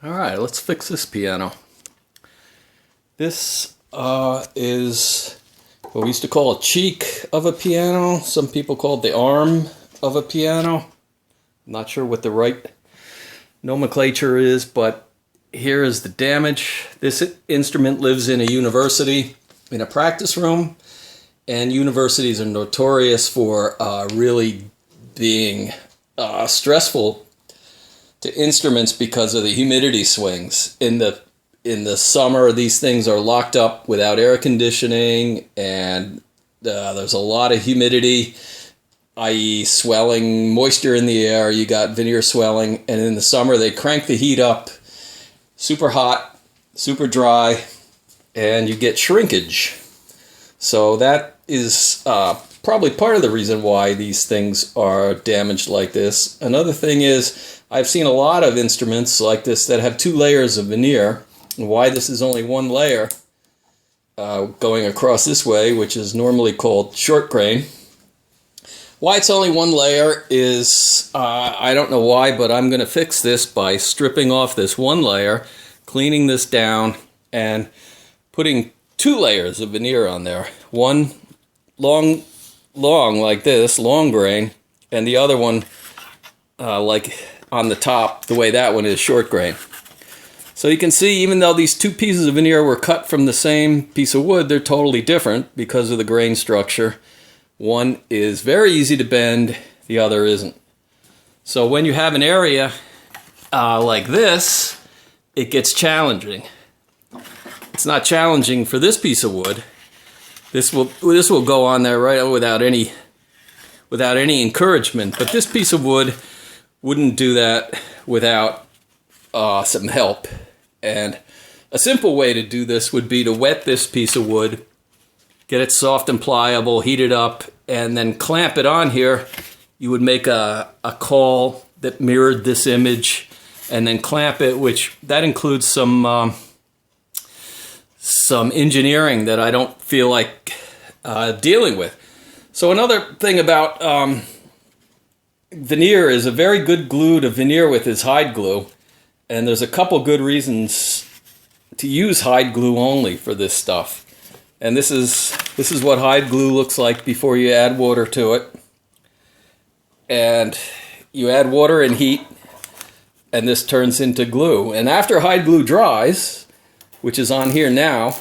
Alright, let's fix this piano. This is what we used to call a cheek of a piano. Some people call it the arm of a piano. I'm not sure what the right nomenclature is, but here is the damage. This instrument lives in a university, in a practice room, and universities are notorious for really being stressful to instruments because of the humidity swings. In the summer, these things are locked up without air conditioning, and there's a lot of humidity, i.e. swelling, moisture in the air. You got veneer swelling, and in the summer they crank the heat up super hot, super dry, and you get shrinkage. So that is probably part of the reason why these things are damaged like this. Another thing is, I've seen a lot of instruments like this that have 2 layers of veneer. And why this is only 1 layer going across this way, which is normally called short grain. Why it's only 1 layer is, I don't know why, but I'm going to fix this by stripping off this 1 layer, cleaning this down, and putting 2 layers of veneer on there. One long like this, long grain, and the other one like on the top, the way that one is short grain. So you can see, even though these 2 pieces of veneer were cut from the same piece of wood, they're totally different because of the grain structure. One is very easy to bend, the other isn't. So when you have an area like this, it gets challenging. It's not challenging for this piece of wood. This will go on there right without any encouragement. But this piece of wood wouldn't do that without some help. And a simple way to do this would be to wet this piece of wood, get it soft and pliable, heat it up, and then clamp it on here. You would make a caul that mirrored this image, and then clamp it, which that includes some engineering that I don't feel like dealing with. So another thing about veneer is, a very good glue to veneer with is hide glue. And there's a couple good reasons to use hide glue only for this stuff. And this is what hide glue looks like before you add water to it. And you add water and heat, and this turns into glue. And after hide glue dries, which is on here now,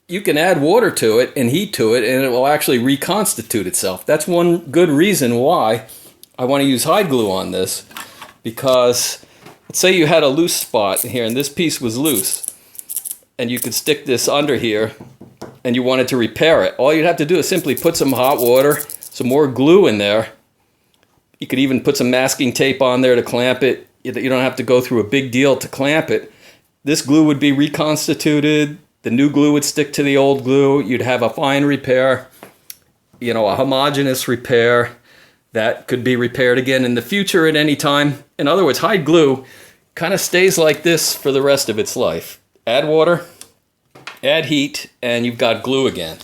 you can add water to it and heat to it, and it will actually reconstitute itself. That's one good reason why I want to use hide glue on this, because let's say you had a loose spot here and this piece was loose, and you could stick this under here and you wanted to repair it. All you'd have to do is simply put some hot water, some more glue in there. You could even put some masking tape on there to clamp it. You don't have to go through a big deal to clamp it. This glue would be reconstituted. The new glue would stick to the old glue. You'd have a fine repair, a homogeneous repair that could be repaired again in the future at any time. In other words, hide glue kind of stays like this for the rest of its life. Add water, add heat, and you've got glue again.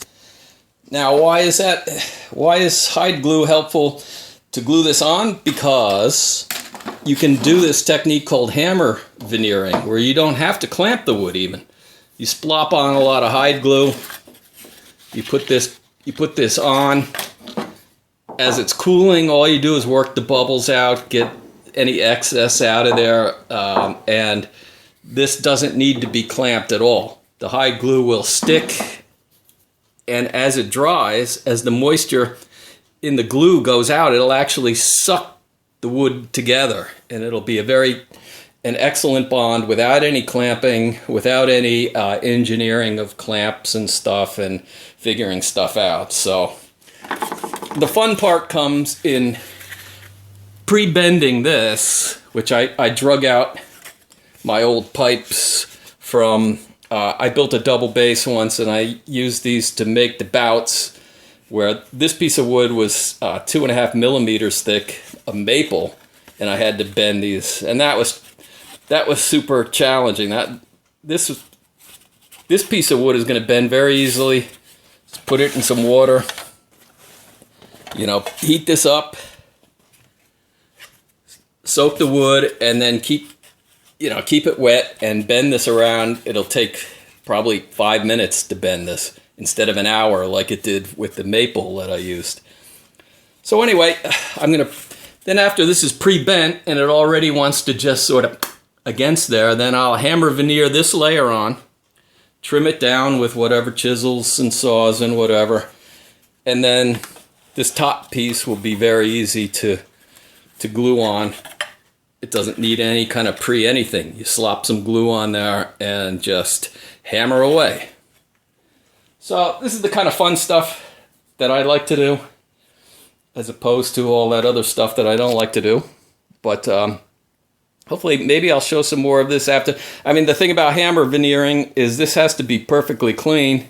Now, why is that? Why is hide glue helpful to glue this on? Because you can do this technique called hammer veneering, where you don't have to clamp the wood even. You splop on a lot of hide glue. You put this on. As it's cooling, all you do is work the bubbles out, get any excess out of there, and this doesn't need to be clamped at all. The hide glue will stick, and as it dries, as the moisture in the glue goes out, it'll actually suck the wood together, and it'll be an excellent bond without any clamping, without any engineering of clamps and stuff and figuring stuff out. So the fun part comes in pre-bending this, which I drug out my old pipes from, I built a double bass once, and I used these to make the bouts, where this piece of wood was 2.5 millimeters thick of maple, and I had to bend these, and that was super challenging. This piece of wood is going to bend very easily. Just put it in some water, heat this up, soak the wood, and then keep you know, keep it wet and bend this around. It'll take probably 5 minutes to bend this instead of an hour like it did with the maple that I used. So anyway, then after this is pre-bent and it already wants to just sort of against there, then I'll hammer veneer this layer on, trim it down with whatever chisels and saws and whatever, and then this top piece will be very easy to glue on. It doesn't need any kind of pre-anything. You slop some glue on there and just hammer away. So this is the kind of fun stuff that I like to do, as opposed to all that other stuff that I don't like to do. But hopefully, maybe I'll show some more of this after. I mean, the thing about hammer veneering is this has to be perfectly clean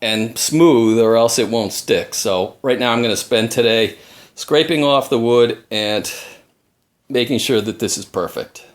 and smooth or else it won't stick. So right now I'm going to spend today scraping off the wood and making sure that this is perfect.